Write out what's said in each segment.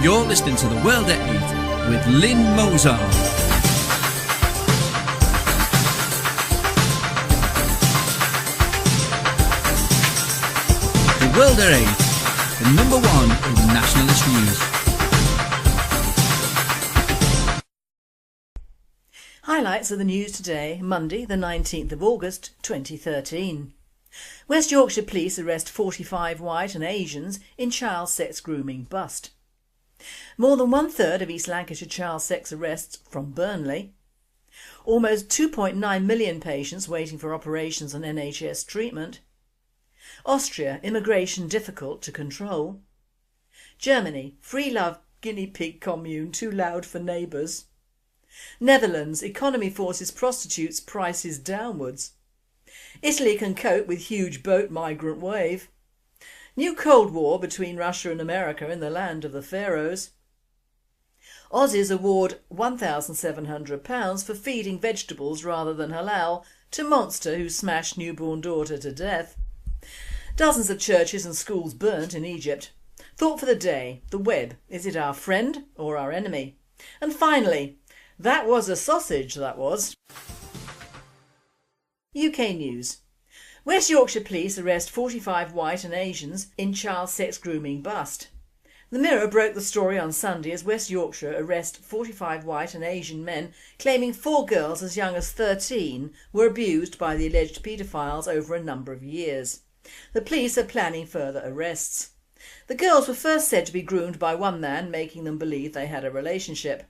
You're listening to The World at 8 with Lynn Mozart. The World at 8, the number one in nationalist news. Highlights of the news today, Monday the 19th of August 2013. West Yorkshire police arrest 45 white and Asians in child sex grooming bust. More than one-third of East Lancashire child sex arrests from Burnley. Almost 2.9 million patients waiting for operations and NHS treatment. Austria, immigration difficult to control. Germany, free love guinea pig commune too loud for neighbours. Netherlands, economy forces prostitutes prices downwards. Italy can cope with huge boat migrant wave. New Cold War between Russia and America in the land of the Pharaohs. Aussies award £1,700 for feeding vegetables rather than halal to monster who smashed newborn daughter to death. Dozens of churches and schools burnt in Egypt. Thought for the day, the web, is it our friend or our enemy? And finally, that was a sausage, that was. UK news. West Yorkshire police arrest 45 white and Asians in child sex grooming bust. The Mirror broke the story on Sunday as West Yorkshire arrest 45 white and Asian men claiming 4 girls as young as 13 were abused by the alleged paedophiles over a number of years. The police are planning further arrests. The girls were first said to be groomed by one man, making them believe they had a relationship.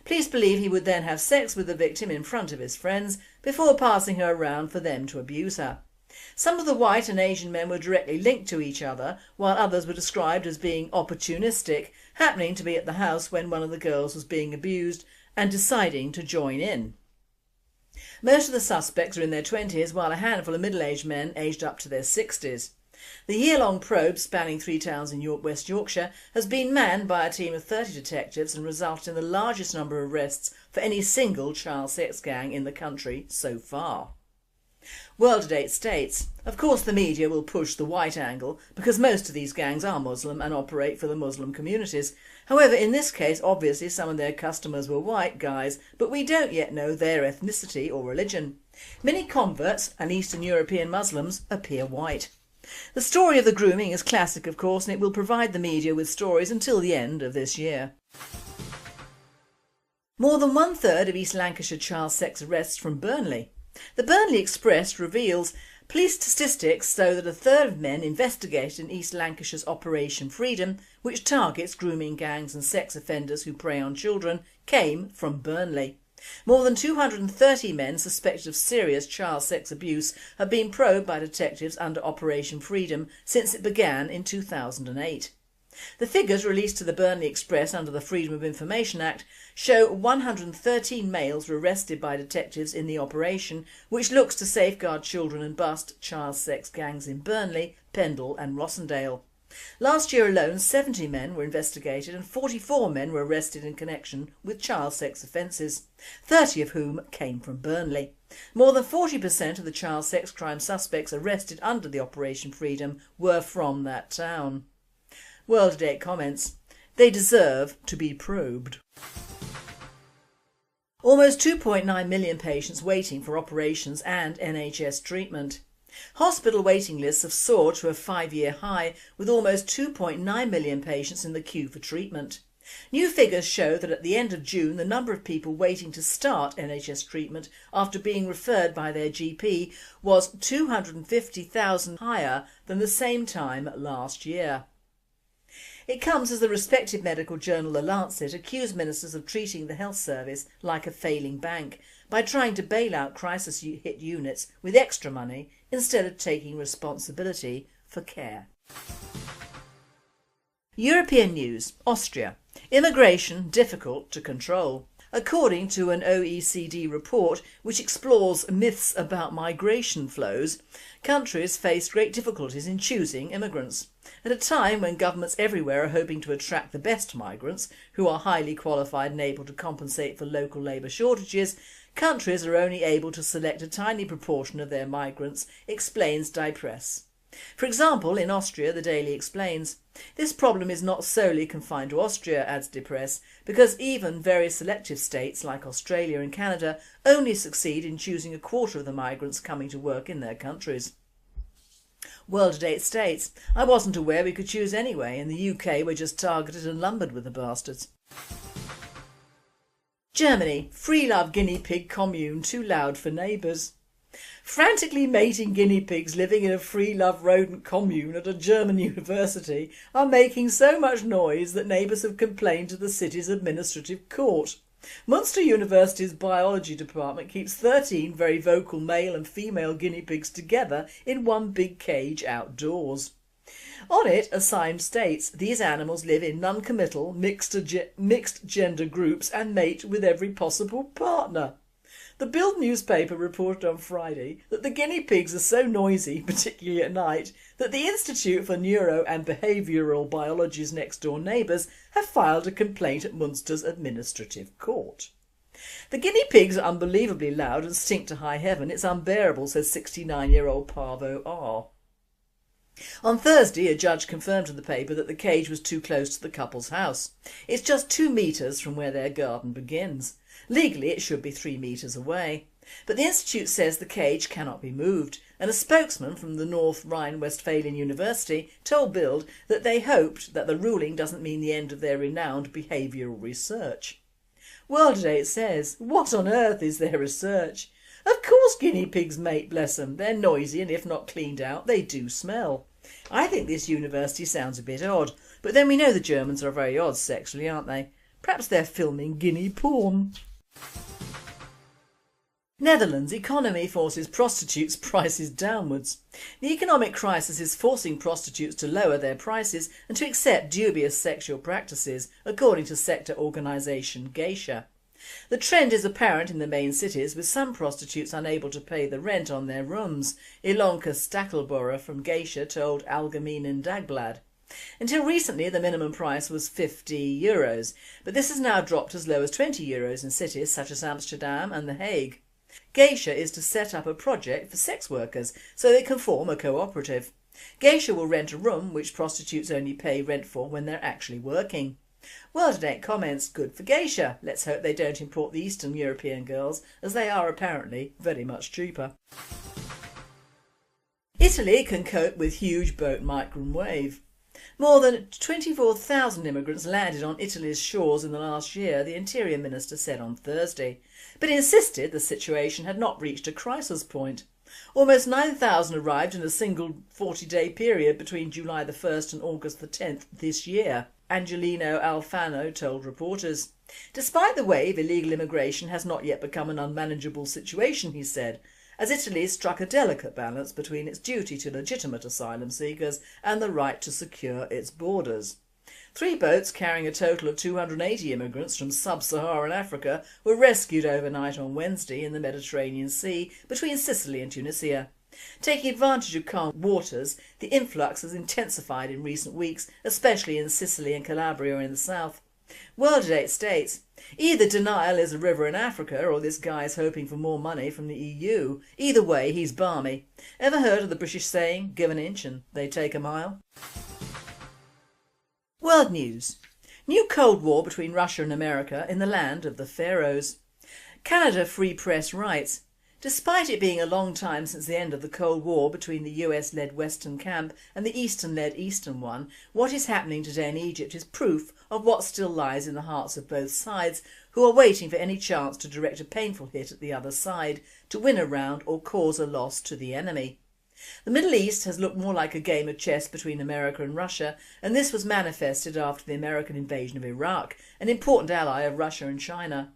Police believe he would then have sex with the victim in front of his friends before passing her around for them to abuse her. Some of the white and Asian men were directly linked to each other, while others were described as being opportunistic, happening to be at the house when one of the girls was being abused and deciding to join in. Most of the suspects are in their 20s, while a handful of middle-aged men aged up to their 60s. The year-long probe, spanning 3 towns in West Yorkshire, has been manned by a team of 30 detectives and resulted in the largest number of arrests for any single child sex gang in the country so far. World at 8 states. Of course the media will push the white angle because most of these gangs are Muslim and operate for the Muslim communities. However, in this case obviously some of their customers were white guys, but we don't yet know their ethnicity or religion. Many converts and Eastern European Muslims appear white. The story of the grooming is classic of course, and it will provide the media with stories until the end of this year. More than one-third of East Lancashire child sex arrests from Burnley. The Burnley Express reveals police statistics show that a third of men investigated in East Lancashire's Operation Freedom, which targets grooming gangs and sex offenders who prey on children, came from Burnley. More than 230 men suspected of serious child sex abuse have been probed by detectives under Operation Freedom since it began in 2008. The figures released to the Burnley Express under the Freedom of Information Act show 113 males were arrested by detectives in the operation, which looks to safeguard children and bust child sex gangs in Burnley, Pendle and Rossendale. Last year alone 70 men were investigated and 44 men were arrested in connection with child sex offences, 30 of whom came from Burnley. More than 40% of the child sex crime suspects arrested under the Operation Freedom were from that town. World at 8 comments. They deserve to be probed. Almost 2.9 million patients waiting for operations and NHS treatment. Hospital waiting lists have soared to a 5-year high, with almost 2.9 million patients in the queue for treatment. New figures show that at the end of June the number of people waiting to start NHS treatment after being referred by their GP was 250,000 higher than the same time last year. It comes as the respected medical journal The Lancet accused ministers of treating the health service like a failing bank by trying to bail out crisis-hit units with extra money instead of taking responsibility for care. European news. Austria. Immigration difficult to control. According to an OECD report which explores myths about migration flows, countries face great difficulties in choosing immigrants. At a time when governments everywhere are hoping to attract the best migrants, who are highly qualified and able to compensate for local labour shortages, countries are only able to select a tiny proportion of their migrants, explains Die Presse. For example, in Austria, the Daily explains, this problem is not solely confined to Austria, adds Die Presse, because even very selective states like Australia and Canada only succeed in choosing a quarter of the migrants coming to work in their countries. World at 8 states. I wasn't aware we could choose anyway. In the UK we're just targeted and lumbered with the bastards. Germany. Free love guinea pig commune too loud for neighbours. Frantically mating guinea pigs living in a free love rodent commune at a German university are making so much noise that neighbours have complained to the city's administrative court. Munster University's biology department keeps 13 very vocal male and female guinea pigs together in one big cage outdoors. On it, a sign states these animals live in non-committal, mixed gender groups and mate with every possible partner. The Bild newspaper reported on Friday that the guinea pigs are so noisy, particularly at night, that the Institute for Neuro and Behavioural Biology's next-door neighbours have filed a complaint at Munster's administrative court. The guinea pigs are unbelievably loud and stink to high heaven. It's unbearable, says 69-year-old Parvo R. On Thursday, a judge confirmed to the paper that the cage was too close to the couple's house. It's just 2 metres from where their garden begins. Legally, it should be 3 metres away. But the Institute says the cage cannot be moved, and a spokesman from the North Rhine-Westphalian University told Bild that they hoped that the ruling doesn't mean the end of their renowned behavioural research. World at 8 says, what on earth is their research? Of course guinea pigs mate, bless them. They're noisy and if not cleaned out, they do smell. I think this university sounds a bit odd, but then we know the Germans are very odd sexually, aren't they? Perhaps they're filming guinea porn. Netherlands economy forces prostitutes' prices downwards. The economic crisis is forcing prostitutes to lower their prices and to accept dubious sexual practices, according to sector organisation Geisha. The trend is apparent in the main cities, with some prostitutes unable to pay the rent on their rooms, Ilonka Stackelborough from Geisha told Algemeen Dagblad. Until recently the minimum price was €50, but this has now dropped as low as €20 in cities such as Amsterdam and The Hague. Geisha is to set up a project for sex workers so they can form a cooperative. Geisha will rent a room which prostitutes only pay rent for when they're actually working. World at 8 comments, good for Geisha. Let's hope they don't import the Eastern European girls, as they are apparently very much cheaper. Italy can cope with huge boat migrant wave. More than 24,000 immigrants landed on Italy's shores in the last year, the Interior Minister said on Thursday, but insisted the situation had not reached a crisis point. Almost 9,000 arrived in a single 40-day period between July the 1st and August the 10th this year, Angelino Alfano told reporters. Despite the wave, illegal immigration has not yet become an unmanageable situation, he said, as Italy struck a delicate balance between its duty to legitimate asylum seekers and the right to secure its borders. 3 boats carrying a total of 280 immigrants from sub-Saharan Africa were rescued overnight on Wednesday in the Mediterranean Sea between Sicily and Tunisia. Taking advantage of calm waters, the influx has intensified in recent weeks, especially in Sicily and Calabria in the south. World at 8 states, either denial is a river in Africa or this guy's hoping for more money from the EU. Either way, he's balmy. Ever heard of the British saying, give an inch and they take a mile? World news. New Cold War between Russia and America in the land of the Pharaohs. Canada Free Press writes, despite it being a long time since the end of the Cold War between the US-led Western camp and the Eastern-led Eastern one, what is happening today in Egypt is proof of what still lies in the hearts of both sides, who are waiting for any chance to direct a painful hit at the other side, to win a round or cause a loss to the enemy. The Middle East has looked more like a game of chess between America and Russia, and this was manifested after the American invasion of Iraq, an important ally of Russia and China.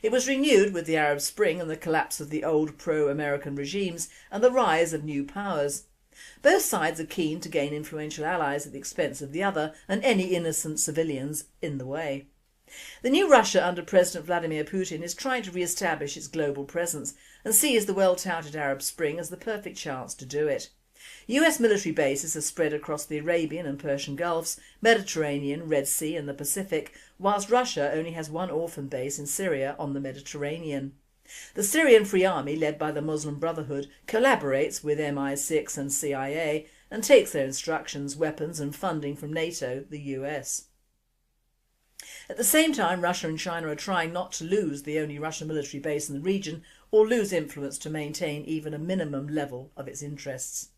It was renewed with the Arab Spring and the collapse of the old pro-American regimes and the rise of new powers. Both sides are keen to gain influential allies at the expense of the other and any innocent civilians in the way. The new Russia under President Vladimir Putin is trying to re-establish its global presence and sees the well-touted Arab Spring as the perfect chance to do it. US military bases are spread across the Arabian and Persian Gulfs, Mediterranean, Red Sea and the Pacific, whilst Russia only has one orphan base in Syria on the Mediterranean. The Syrian Free Army, led by the Muslim Brotherhood, collaborates with MI6 and CIA and takes their instructions, weapons and funding from NATO, the US. At the same time, Russia and China are trying not to lose the only Russian military base in the region or lose influence to maintain even a minimum level of its interests.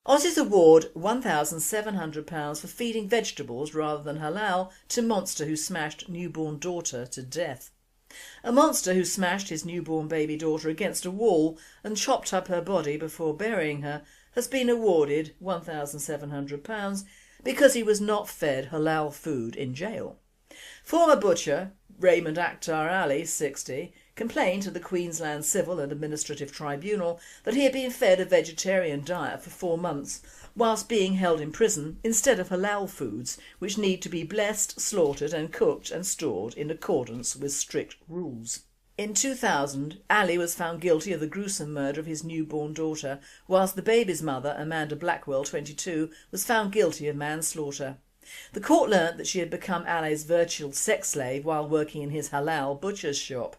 Aussies award £1,700 for feeding vegetables rather than halal to monster who smashed newborn daughter to death. A monster who smashed his newborn baby daughter against a wall and chopped up her body before burying her has been awarded £1,700 because he was not fed halal food in jail. Former butcher Raymond Akhtar Ali, 60, complained to the Queensland Civil and Administrative Tribunal that he had been fed a vegetarian diet for 4 months whilst being held in prison instead of halal foods which need to be blessed, slaughtered and cooked and stored in accordance with strict rules. In 2000, Ali was found guilty of the gruesome murder of his newborn daughter, whilst the baby's mother, Amanda Blackwell, 22, was found guilty of manslaughter. The court learnt that she had become Ali's virtual sex slave while working in his halal butcher's shop.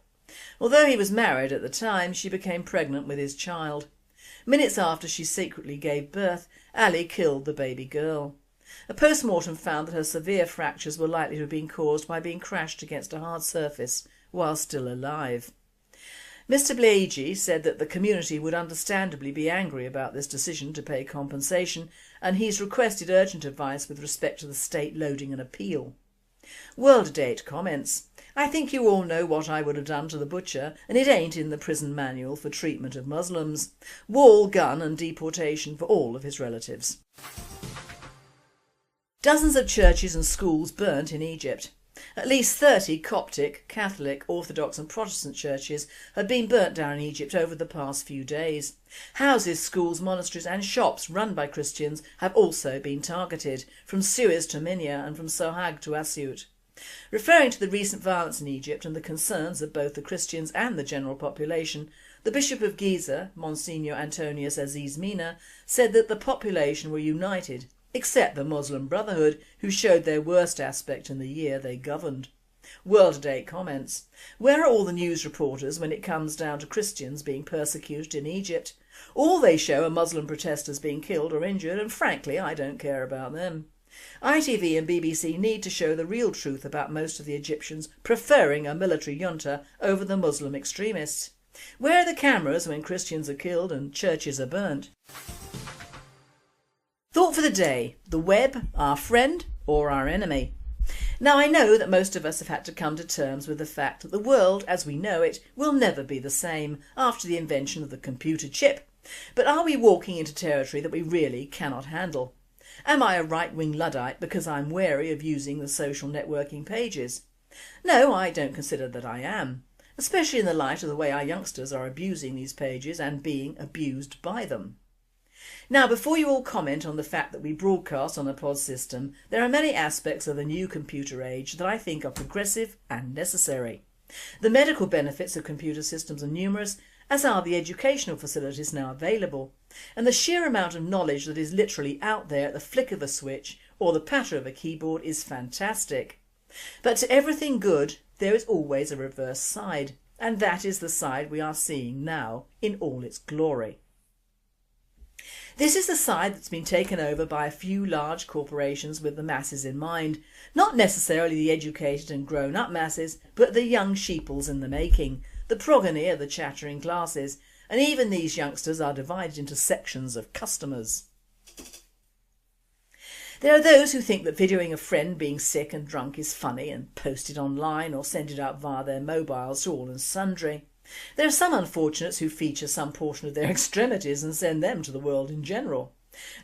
Although he was married at the time, she became pregnant with his child. Minutes after she secretly gave birth, Ali killed the baby girl. A post-mortem found that her severe fractures were likely to have been caused by being crashed against a hard surface while still alive. Mr Bleiji said that the community would understandably be angry about this decision to pay compensation, and he's requested urgent advice with respect to the state loading an appeal. World comments, "I think you all know what I would have done to the butcher, and it ain't in the prison manual for treatment of Muslims. Wall, gun and deportation for all of his relatives." Dozens of churches and schools burnt in Egypt. At least 30 Coptic, Catholic, Orthodox and Protestant churches have been burnt down in Egypt over the past few days. Houses, schools, monasteries and shops run by Christians have also been targeted, from Suez to Minya and from Sohag to Asyut. Referring to the recent violence in Egypt and the concerns of both the Christians and the general population, the Bishop of Giza, Monsignor Antonius Aziz Mina, said that the population were united, except the Muslim Brotherhood, who showed their worst aspect in the year they governed. World comments, "Where are all the news reporters when it comes down to Christians being persecuted in Egypt? All they show are Muslim protesters being killed or injured, and frankly I don't care about them. ITV and BBC need to show the real truth about most of the Egyptians preferring a military junta over the Muslim extremists. Where are the cameras when Christians are killed and churches are burnt?" Thought for the day: the web, our friend or our enemy? Now I know that most of us have had to come to terms with the fact that the world as we know it will never be the same after the invention of the computer chip, but are we walking into territory that we really cannot handle? Am I a right-wing Luddite because I'm wary of using the social networking pages? No, I don't consider that I am, especially in the light of the way our youngsters are abusing these pages and being abused by them. Now, before you all comment on the fact that we broadcast on a pod system, there are many aspects of the new computer age that I think are progressive and necessary. The medical benefits of computer systems are numerous, as are the educational facilities now available, and the sheer amount of knowledge that is literally out there at the flick of a switch or the patter of a keyboard is fantastic. But to everything good there is always a reverse side, and that is the side we are seeing now in all its glory. This is the side that's been taken over by a few large corporations with the masses in mind, not necessarily the educated and grown-up masses, but the young sheeples in the making, the progeny of the chattering classes, and even these youngsters are divided into sections of customers. There are those who think that videoing a friend being sick and drunk is funny and post it online or send it out via their mobiles to all and sundry. There are some unfortunates who feature some portion of their extremities and send them to the world in general.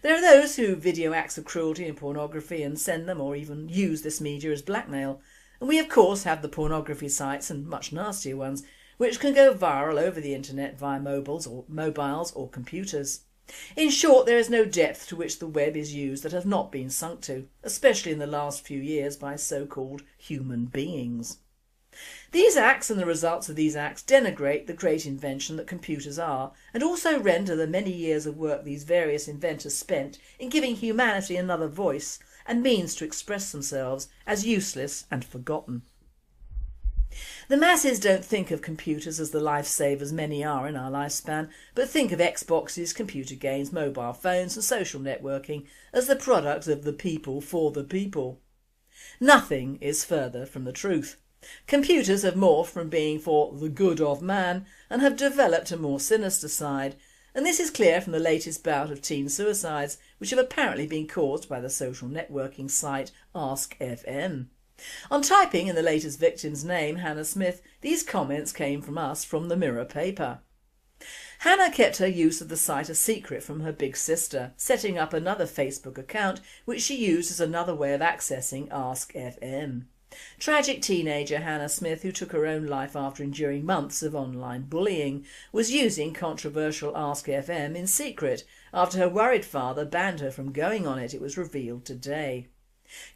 There are those who video acts of cruelty and pornography and send them or even use this media as blackmail. And we of course have the pornography sites, and much nastier ones, which can go viral over the internet via mobiles or computers. In short, there is no depth to which the web is used that has not been sunk to, especially in the last few years by so-called human beings. These acts and the results of these acts denigrate the great invention that computers are, and also render the many years of work these various inventors spent in giving humanity another voice and means to express themselves as useless and forgotten. The masses don't think of computers as the lifesavers many are in our lifespan, but think of Xboxes, computer games, mobile phones and social networking as the products of the people for the people. Nothing is further from the truth. Computers have morphed from being for the good of man and have developed a more sinister side, and this is clear from the latest bout of teen suicides, which have apparently been caused by the social networking site Ask FM. On typing in the latest victim's name, Hannah Smith, these comments came from us from the Mirror paper. Hannah kept her use of the site a secret from her big sister, setting up another Facebook account which she used as another way of accessing Ask FM. Tragic teenager Hannah Smith, who took her own life after enduring months of online bullying, was using controversial Ask FM in secret after her worried father banned her from going on it, it was revealed today.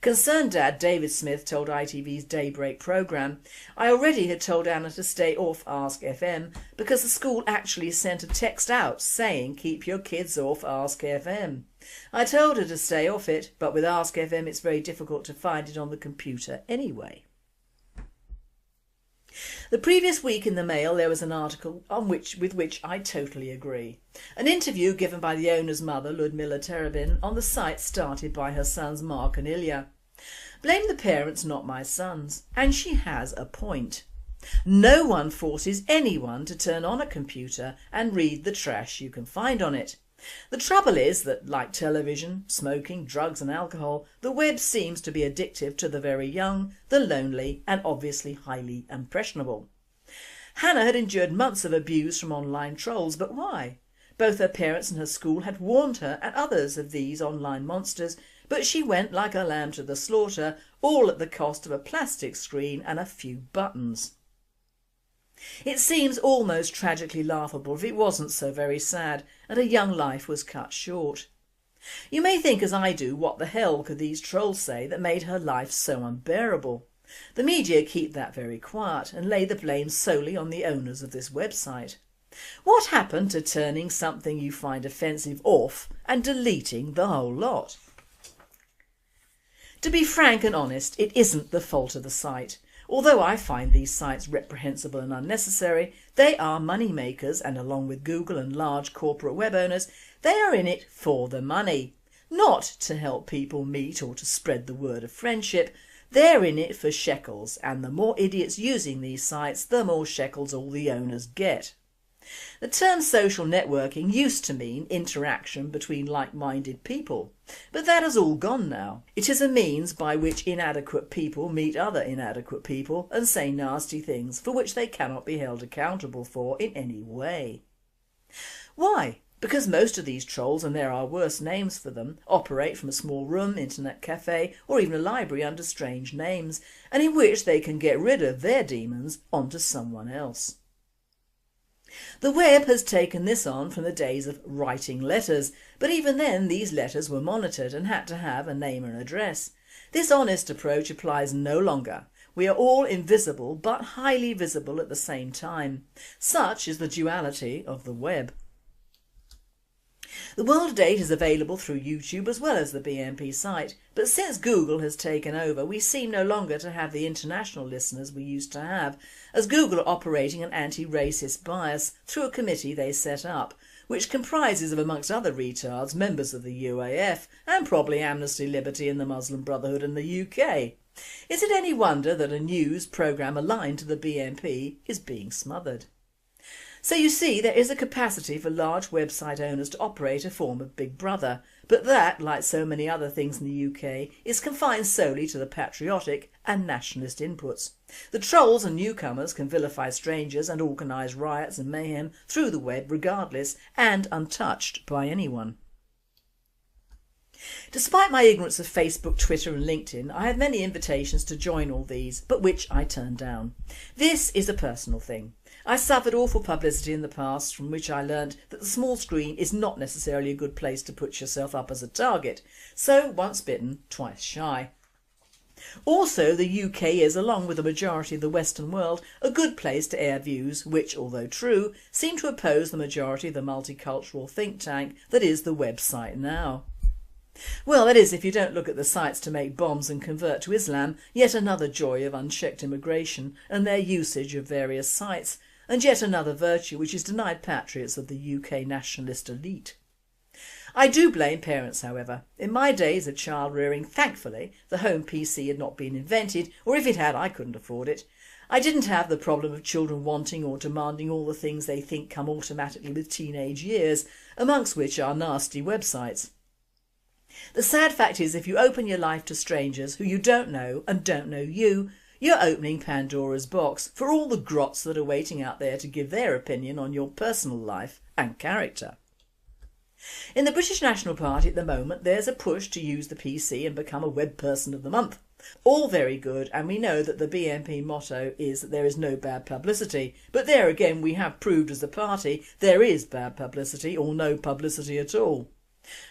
Concerned dad David Smith told ITV's Daybreak programme, "I already had told Anna to stay off Ask FM because the school actually sent a text out saying keep your kids off Ask FM. I told her to stay off it, but with Ask FM it's very difficult to find it on the computer anyway." The previous week in the Mail there was an article with which I totally agree. An interview given by the owner's mother, Ludmila Terabin, on the site started by her sons Mark and Ilya. Blame the parents, not my sons. And she has a point. No one forces anyone to turn on a computer and read the trash you can find on it. The trouble is that, like television, smoking, drugs and alcohol, the web seems to be addictive to the very young, the lonely and obviously highly impressionable. Hannah had endured months of abuse from online trolls, but why? Both her parents and her school had warned her and others of these online monsters, but she went like a lamb to the slaughter, all at the cost of a plastic screen and a few buttons. It seems almost tragically laughable if it wasn't so very sad and a young life was cut short. You may think as I do, what the hell could these trolls say that made her life so unbearable? The media keep that very quiet and lay the blame solely on the owners of this website. What happened to turning something you find offensive off and deleting the whole lot? To be frank and honest, it isn't the fault of the site. Although I find these sites reprehensible and unnecessary, they are money makers and along with Google and large corporate web owners, they are in it for the money. Not to help people meet or to spread the word of friendship, they're in it for shekels, and the more idiots using these sites, the more shekels all the owners get. The term social networking used to mean interaction between like-minded people, but that has all gone now. It is a means by which inadequate people meet other inadequate people and say nasty things for which they cannot be held accountable for in any way. Why? Because most of these trolls, and there are worse names for them, operate from a small room, internet cafe or even a library under strange names, and in which they can get rid of their demons onto someone else. The web has taken this on from the days of writing letters, but even then these letters were monitored and had to have a name and address. This honest approach applies no longer. We are all invisible but highly visible at the same time. Such is the duality of the web. The World Date is available through YouTube as well as the BNP site, but since Google has taken over we seem no longer to have the international listeners we used to have, as Google are operating an anti-racist bias through a committee they set up, which comprises of, amongst other retards, members of the UAF and probably Amnesty, Liberty and the Muslim Brotherhood in the UK. Is it any wonder that a news programme aligned to the BNP is being smothered? So you see, there is a capacity for large website owners to operate a form of Big Brother, but that, like so many other things in the UK, is confined solely to the patriotic and nationalist inputs. The trolls and newcomers can vilify strangers and organise riots and mayhem through the web regardless and untouched by anyone. Despite my ignorance of Facebook, Twitter and LinkedIn, I had many invitations to join all these, but which I turned down. This is a personal thing. I suffered awful publicity in the past from which I learned that the small screen is not necessarily a good place to put yourself up as a target, so once bitten, twice shy. Also, the UK is, along with the majority of the Western world, a good place to air views which, although true, seem to oppose the majority of the multicultural think tank that is the website now. Well, that is if you don't look at the sites to make bombs and convert to Islam, yet another joy of unchecked immigration and their usage of various sites, and yet another virtue which is denied patriots of the UK nationalist elite. I do blame parents, however. In my days of child rearing, thankfully, the home PC had not been invented, or if it had, I couldn't afford it. I didn't have the problem of children wanting or demanding all the things they think come automatically with teenage years, amongst which are nasty websites. The sad fact is, if you open your life to strangers who you don't know and don't know you, you're opening Pandora's box for all the grots that are waiting out there to give their opinion on your personal life and character. In the British National Party at the moment, there's a push to use the PC and become a web person of the month. All very good, and we know that the BNP motto is that there is no bad publicity, but there again we have proved as a party there is bad publicity or no publicity at all.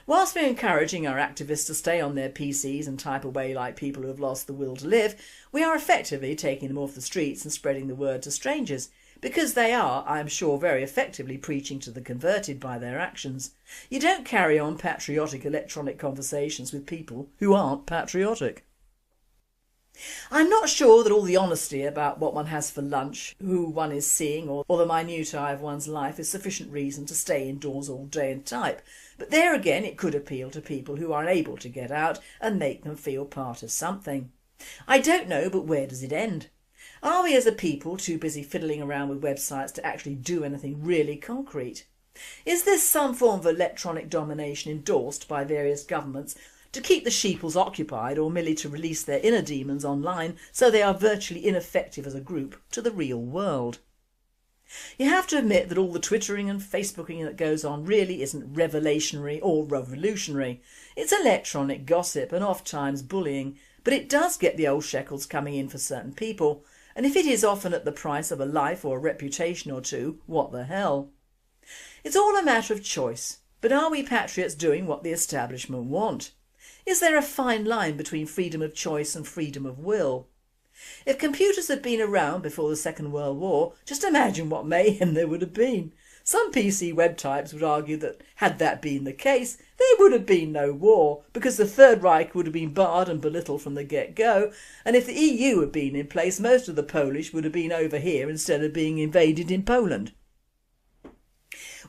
Whilst we're encouraging our activists to stay on their PCs and type away like people who have lost the will to live, we are effectively taking them off the streets and spreading the word to strangers, because they are, I am sure, very effectively preaching to the converted by their actions. You don't carry on patriotic electronic conversations with people who aren't patriotic. I'm not sure that all the honesty about what one has for lunch, who one is seeing or the minutiae of one's life is sufficient reason to stay indoors all day and type, but there again it could appeal to people who are unable to get out and make them feel part of something. I don't know, but where does it end? Are we as a people too busy fiddling around with websites to actually do anything really concrete? Is this some form of electronic domination endorsed by various governments to keep the sheeples occupied, or merely to release their inner demons online so they are virtually ineffective as a group to the real world? You have to admit that all the twittering and facebooking that goes on really isn't revelationary or revolutionary. It's electronic gossip and oft times bullying, but it does get the old shekels coming in for certain people, and if it is often at the price of a life or a reputation or two, what the hell? It's all a matter of choice, but are we patriots doing what the establishment want? Is there a fine line between freedom of choice and freedom of will? If computers had been around before the Second World War, just imagine what mayhem there would have been. Some PC web types would argue that had that been the case, there would have been no war, because the Third Reich would have been barred and belittled from the get-go, and if the EU had been in place, most of the Polish would have been over here instead of being invaded in Poland.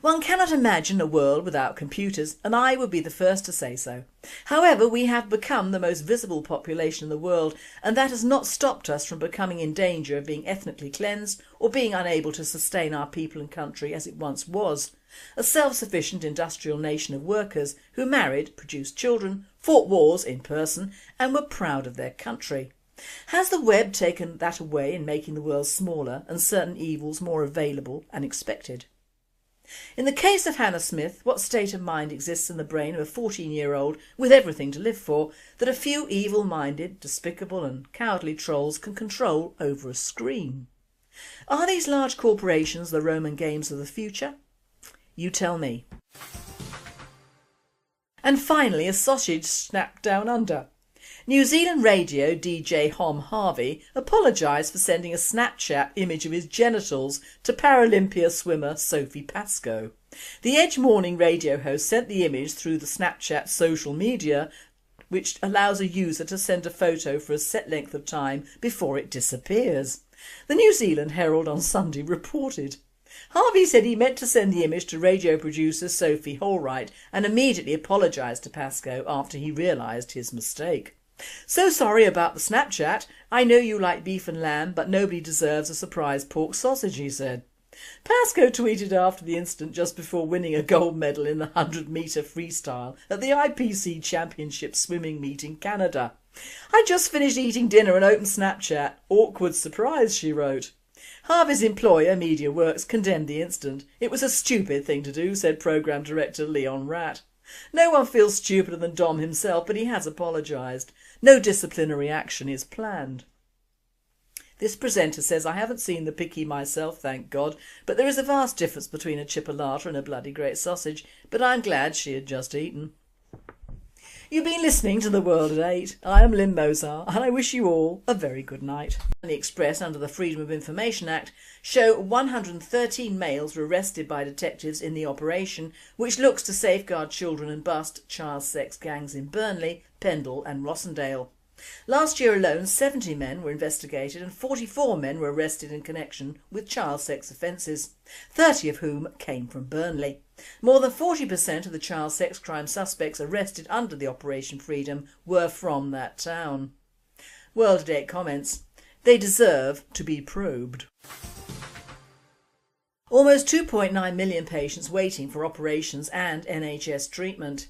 One cannot imagine a world without computers, and I would be the first to say so. However, we have become the most visible population in the world, and that has not stopped us from becoming in danger of being ethnically cleansed or being unable to sustain our people and country as it once was. A self-sufficient industrial nation of workers who married, produced children, fought wars in person and were proud of their country. Has the web taken that away in making the world smaller and certain evils more available and expected? In the case of Hannah Smith, what state of mind exists in the brain of a 14-year-old with everything to live for that a few evil-minded, despicable and cowardly trolls can control over a screen? Are these large corporations the Roman games of the future? You tell me. And finally, a sausage snapped down under. New Zealand radio DJ Hom Harvey apologised for sending a Snapchat image of his genitals to Paralympia swimmer Sophie Pascoe. The Edge morning radio host sent the image through the Snapchat social media, which allows a user to send a photo for a set length of time before it disappears. The New Zealand Herald on Sunday reported. Harvey said he meant to send the image to radio producer Sophie Holwright and immediately apologised to Pascoe after he realised his mistake. So sorry about the Snapchat. I know you like beef and lamb, but nobody deserves a surprise pork sausage, he said. Pascoe tweeted after the incident just before winning a gold medal in the 100-metre freestyle at the IPC Championship swimming meet in Canada. I just finished eating dinner and opened Snapchat. Awkward surprise, she wrote. Harvey's employer, Media Works, condemned the incident. It was a stupid thing to do, said programme director Leon Ratt. No one feels stupider than Dom himself, but he has apologised. No disciplinary action is planned. This presenter says, I haven't seen the picky myself, thank God, but there is a vast difference between a chipolata and a bloody great sausage, but I'm glad she had just eaten. You've been listening to The World at 8. I am Lynn Mozart and I wish you all a very good night. The Express, under the Freedom of Information Act, show 113 males were arrested by detectives in the operation, which looks to safeguard children and bust child sex gangs in Burnley, Pendle and Rossendale. Last year alone, 70 men were investigated and 44 men were arrested in connection with child sex offences, 30 of whom came from Burnley. More than 40% of the child sex crime suspects arrested under the Operation Freedom were from that town. World at 8 comments: they deserve to be probed. Almost 2.9 million patients waiting for operations and NHS treatment.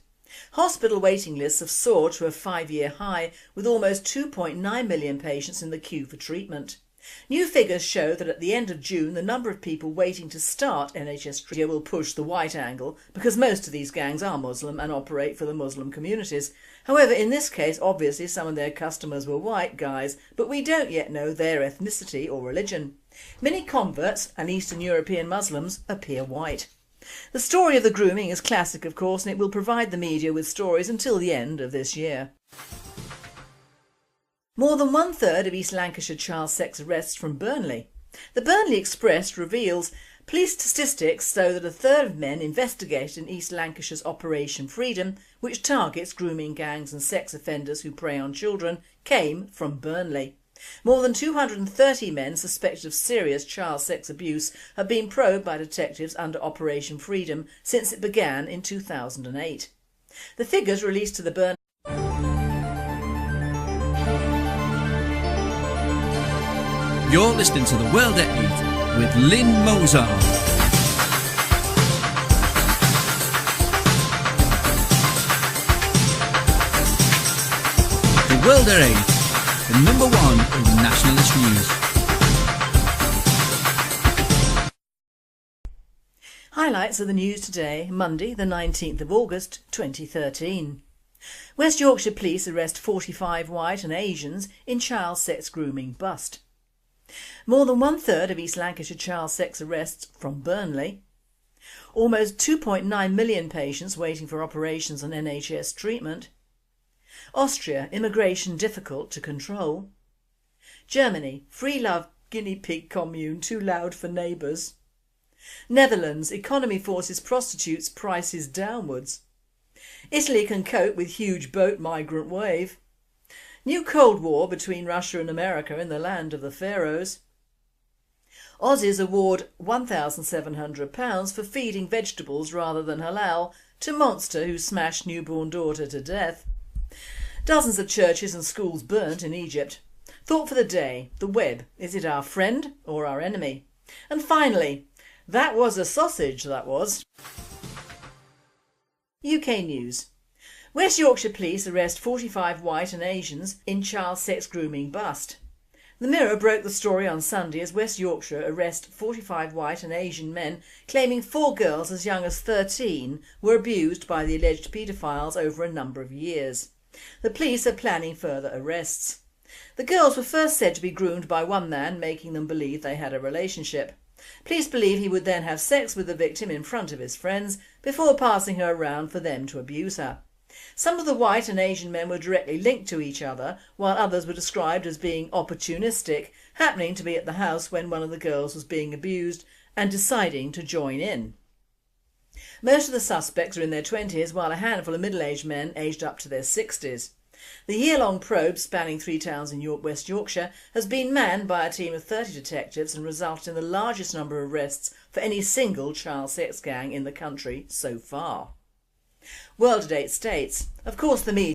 Hospital waiting lists have soared to a 5-year high, with almost 2.9 million patients in the queue for treatment. New figures show that at the end of June the number of people waiting to start NHS treatment will push the white angle, because most of these gangs are Muslim and operate for the Muslim communities. However, in this case obviously some of their customers were white guys, but we don't yet know their ethnicity or religion. Many converts and Eastern European Muslims appear white. The story of the grooming is classic, of course, and it will provide the media with stories until the end of this year. More than 1/3 of East Lancashire child sex arrests from Burnley. The Burnley Express reveals police statistics show that 1/3 of men investigated in East Lancashire's Operation Freedom, which targets grooming gangs and sex offenders who prey on children, came from Burnley. More than 230 men suspected of serious child sex abuse have been probed by detectives under Operation Freedom since it began in 2008. The figures released to the Burnley You're listening to The World at 8 with Lynn Mozart. The World at 8, the number one in nationalist news. Highlights of the news today, Monday the 19th of August 2013. West Yorkshire police arrest 45 white and Asians in child sex grooming bust. More than 1/3 of East Lancashire child sex arrests from Burnley. Almost 2.9 million patients waiting for operations and NHS treatment. Austria, immigration difficult to control. Germany, free love guinea pig commune too loud for neighbours. Netherlands, economy forces prostitutes prices downwards. Italy can cope with huge boat migrant wave. New Cold War between Russia and America in the land of the Pharaohs. Aussies award £1,700 for feeding vegetables rather than halal to monster who smashed newborn daughter to death. Dozens of churches and schools burnt in Egypt. Thought for the day: the web, is it our friend or our enemy? And finally, that was a sausage, that was. UK News. West Yorkshire police arrest 45 white and Asians in child sex grooming bust. The Mirror broke the story on Sunday as West Yorkshire arrest 45 white and Asian men claiming 4 girls as young as 13 were abused by the alleged paedophiles over a number of years. The police are planning further arrests. The girls were first said to be groomed by one man, making them believe they had a relationship. Police believe he would then have sex with the victim in front of his friends before passing her around for them to abuse her. Some of the white and Asian men were directly linked to each other, while others were described as being opportunistic, happening to be at the house when one of the girls was being abused and deciding to join in. Most of the suspects are in their 20s, while a handful of middle-aged men aged up to their 60s. The year-long probe, spanning 3 towns in West Yorkshire, has been manned by a team of 30 detectives and resulted in the largest number of arrests for any single child sex gang in the country so far. World at 8 states. Of course the media